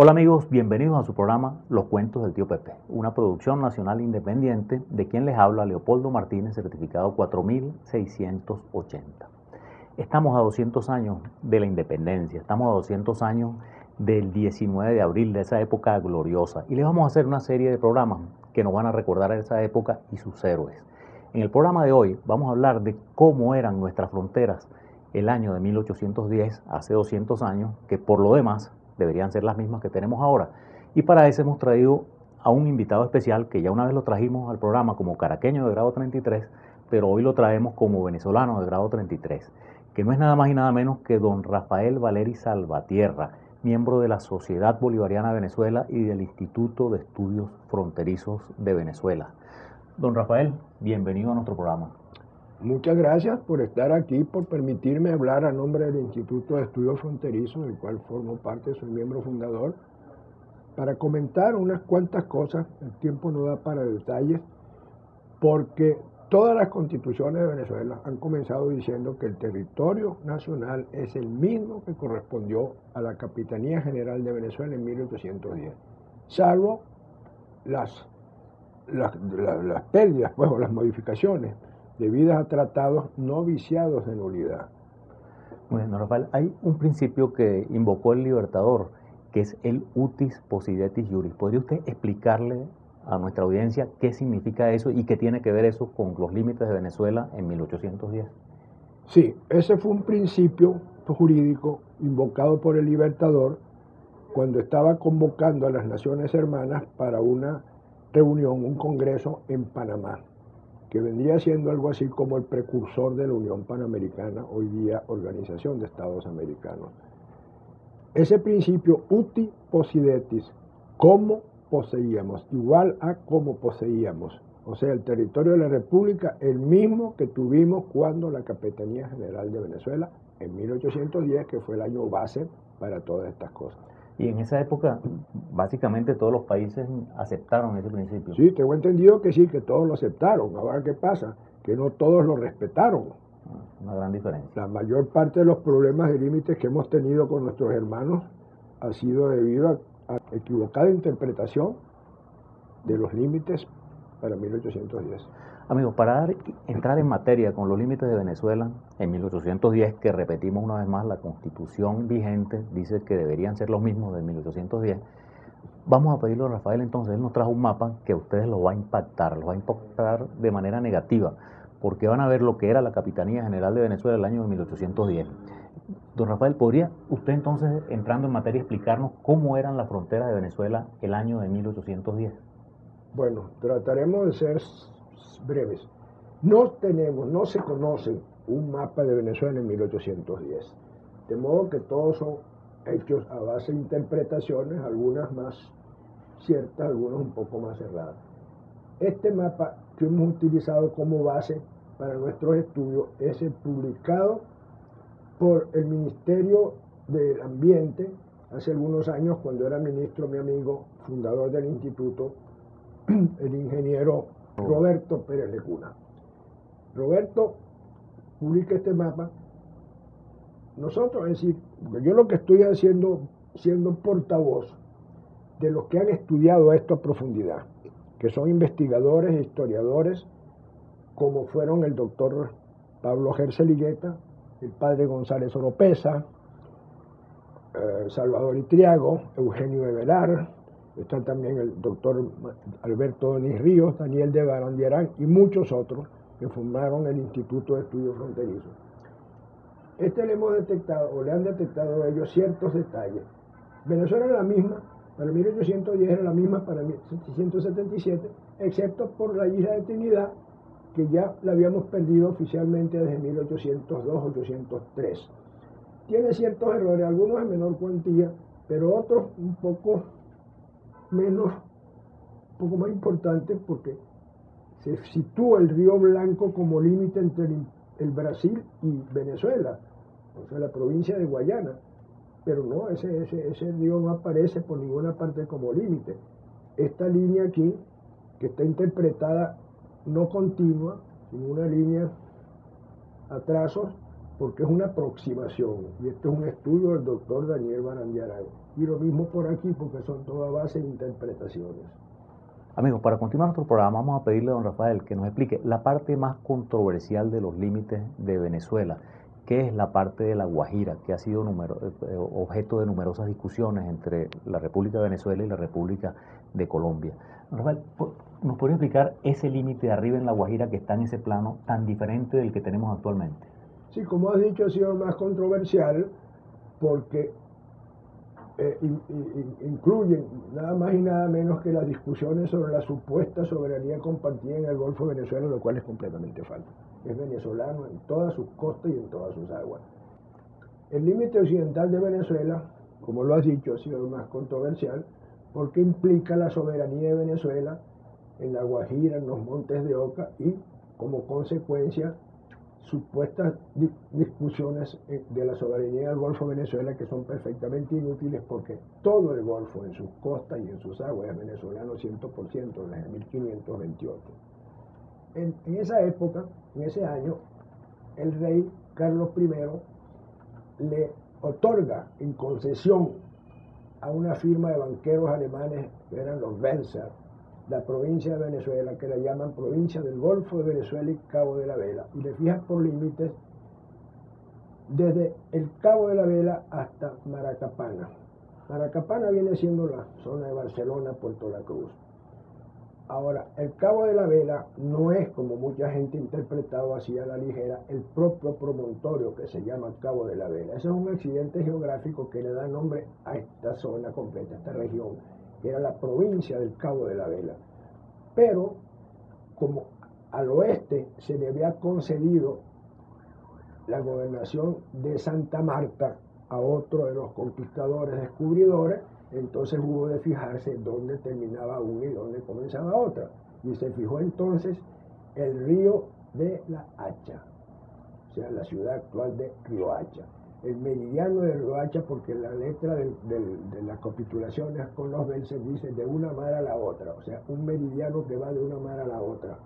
Hola amigos, bienvenidos a su programa Los Cuentos del Tío Pepe, una producción nacional independiente de quien les habla Leopoldo Martínez, certificado 4680. Estamos a 200 años de la independencia, estamos a 200 años del 19 de abril, de esa época gloriosa, y les vamos a hacer una serie de programas que nos van a recordar a esa época y sus héroes. En el programa de hoy vamos a hablar de cómo eran nuestras fronteras el año de 1810, hace 200 años, que por lo demás deberían ser las mismas que tenemos ahora. Y para eso hemos traído a un invitado especial que ya una vez lo trajimos al programa como caraqueño de grado 33, pero hoy lo traemos como venezolano de grado 33, que no es nada más y nada menos que don Rafael Valeri Salvatierra, miembro de la Sociedad Bolivariana de Venezuela y del Instituto de Estudios Fronterizos de Venezuela. Don Rafael, bienvenido a nuestro programa. Muchas gracias por estar aquí, por permitirme hablar a nombre del Instituto de Estudios Fronterizos, del cual formo parte, soy miembro fundador, para comentar unas cuantas cosas. El tiempo no da para detalles, porque todas las constituciones de Venezuela han comenzado diciendo que el territorio nacional es el mismo que correspondió a la Capitanía General de Venezuela en 1810, salvo las pérdidas, pues, o las modificaciones debidas a tratados no viciados de nulidad. Bueno, Rafael, hay un principio que invocó el Libertador, que es el utis possidetis juris. ¿Podría usted explicarle a nuestra audiencia qué significa eso y qué tiene que ver eso con los límites de Venezuela en 1810? Sí, ese fue un principio jurídico invocado por el Libertador cuando estaba convocando a las Naciones Hermanas para una reunión, un congreso en Panamá, que vendría siendo algo así como el precursor de la Unión Panamericana, hoy día Organización de Estados Americanos. Ese principio uti possidetis, cómo poseíamos, igual a cómo poseíamos. O sea, el territorio de la República, el mismo que tuvimos cuando la Capitanía General de Venezuela, en 1810, que fue el año base para todas estas cosas. Y en esa época, básicamente todos los países aceptaron ese principio. Sí, tengo entendido que sí, que todos lo aceptaron. Ahora, ¿qué pasa? Que no todos lo respetaron. Una gran diferencia. La mayor parte de los problemas de límites que hemos tenido con nuestros hermanos ha sido debido a equivocada interpretación de los límites para 1810. Amigos, para entrar en materia con los límites de Venezuela en 1810, que repetimos una vez más, la constitución vigente dice que deberían ser los mismos de 1810, vamos a pedirle a Rafael entonces, él nos trajo un mapa que a ustedes los va a impactar de manera negativa, porque van a ver lo que era la Capitanía General de Venezuela el año de 1810. Don Rafael, ¿podría usted entonces, entrando en materia, explicarnos cómo eran las fronteras de Venezuela el año de 1810? Bueno, trataremos de ser breves. No se conoce un mapa de Venezuela en 1810. De modo que todos son hechos a base de interpretaciones, algunas más ciertas, algunas un poco más cerradas. Este mapa que hemos utilizado como base para nuestros estudios es el publicado por el Ministerio del Ambiente hace algunos años, cuando era ministro mi amigo, fundador del instituto, el ingeniero Roberto Pérez Lecuna. Roberto publica este mapa. Nosotros, es decir, yo lo que estoy haciendo, siendo portavoz de los que han estudiado esto a profundidad, que son investigadores e historiadores, como fueron el doctor Pablo Gercel Higueta, el padre González Oropesa, Salvador Itriago, Eugenio Everar, está también el doctor Alberto Donis Ríos, Daniel de Barandiarán y muchos otros que formaron el Instituto de Estudios Fronterizos. Le hemos detectado, o le han detectado a ellos ciertos detalles. Venezuela era la misma, para 1810 era la misma para 1777, excepto por la isla de Trinidad, que ya la habíamos perdido oficialmente desde 1802-1803. Tiene ciertos errores, algunos en menor cuantía, pero otros un poco más importantes, porque se sitúa el Río Blanco como límite entre el Brasil y Venezuela, o sea, la provincia de Guayana, pero no, ese río no aparece por ninguna parte como límite. Esta línea aquí, que está interpretada no continua, sino una línea a trazos, porque es una aproximación, y este es un estudio del doctor Daniel Barandiarán. Y lo mismo por aquí, porque son toda base de interpretaciones. Amigos, para continuar nuestro programa vamos a pedirle a don Rafael que nos explique la parte más controversial de los límites de Venezuela, que es la parte de la Guajira, que ha sido objeto de numerosas discusiones entre la República de Venezuela y la República de Colombia. Don Rafael, ¿nos podría explicar ese límite de arriba en la Guajira que está en ese plano tan diferente del que tenemos actualmente? Sí, como has dicho, ha sido más controversial porque incluyen nada más y nada menos que las discusiones sobre la supuesta soberanía compartida en el Golfo de Venezuela, lo cual es completamente falso. Es venezolano en todas sus costas y en todas sus aguas. El límite occidental de Venezuela, como lo has dicho, ha sido más controversial porque implica la soberanía de Venezuela en la Guajira, en los Montes de Oca y, como consecuencia, supuestas discusiones de la soberanía del Golfo de Venezuela que son perfectamente inútiles porque todo el Golfo en sus costas y en sus aguas es venezolano 100% desde 1528. En esa época, en ese año, el rey Carlos I le otorga en concesión a una firma de banqueros alemanes que eran los Wenzer, la provincia de Venezuela, que la llaman provincia del Golfo de Venezuela y Cabo de la Vela, y le fijan por límites desde el Cabo de la Vela hasta Maracapana. Maracapana viene siendo la zona de Barcelona, Puerto La Cruz. Ahora, el Cabo de la Vela no es, como mucha gente ha interpretado así a la ligera, el propio promontorio que se llama Cabo de la Vela. Ese es un accidente geográfico que le da nombre a esta zona completa, a esta región, que era la provincia del Cabo de la Vela. Pero, como al oeste se le había concedido la gobernación de Santa Marta a otro de los conquistadores descubridores, entonces hubo de fijarse dónde terminaba una y dónde comenzaba otra. Y se fijó entonces el río de la Hacha, o sea, la ciudad actual de Riohacha. El meridiano de Riohacha, porque la letra de las capitulaciones con los Wenzer dice de una mar a la otra, o sea, un meridiano que va de una mar a la otra.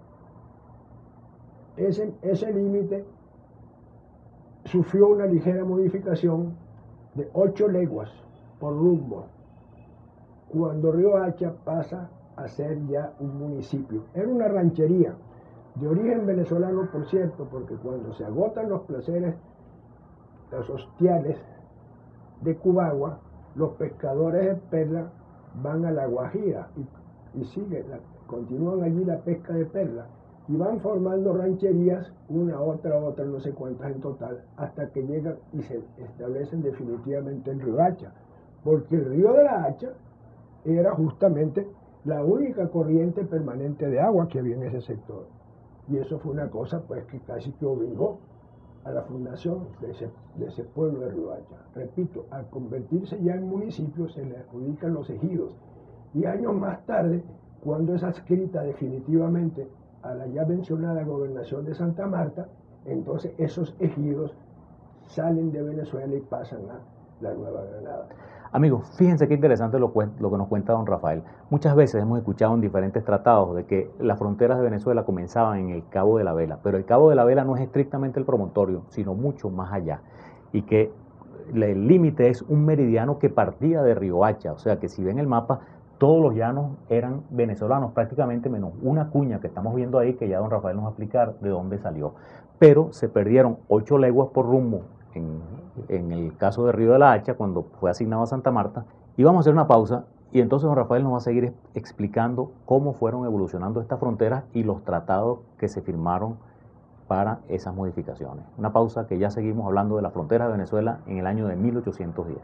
Ese límite sufrió una ligera modificación de 8 leguas por rumbo, cuando Riohacha pasa a ser ya un municipio. Era una ranchería, de origen venezolano, por cierto, porque cuando se agotan los placeres, los hostiales de Cubagua, los pescadores de perla van a la Guajira y continúan allí la pesca de perla y van formando rancherías, una, otra, no sé cuántas en total, hasta que llegan y se establecen definitivamente en Riohacha, porque el río de la Hacha era justamente la única corriente permanente de agua que había en ese sector. Y eso fue una cosa pues que casi que obligó a la fundación de ese pueblo de Riohacha. Repito, al convertirse ya en municipio se le adjudican los ejidos. Y años más tarde, cuando es adscrita definitivamente a la ya mencionada gobernación de Santa Marta, entonces esos ejidos salen de Venezuela y pasan a la Nueva Granada. Amigos, fíjense qué interesante lo que nos cuenta don Rafael. Muchas veces hemos escuchado en diferentes tratados de que las fronteras de Venezuela comenzaban en el Cabo de la Vela, pero el Cabo de la Vela no es estrictamente el promontorio, sino mucho más allá. Y que el límite es un meridiano que partía de Riohacha, o sea que si ven el mapa, todos los llanos eran venezolanos, prácticamente menos una cuña que estamos viendo ahí, que ya don Rafael nos va a explicar de dónde salió. Pero se perdieron 8 leguas por rumbo en el caso de Río de la Hacha, cuando fue asignado a Santa Marta. Y vamos a hacer una pausa y entonces don Rafael nos va a seguir explicando cómo fueron evolucionando estas fronteras y los tratados que se firmaron para esas modificaciones. Una pausa que ya seguimos hablando de la frontera de Venezuela en el año de 1810.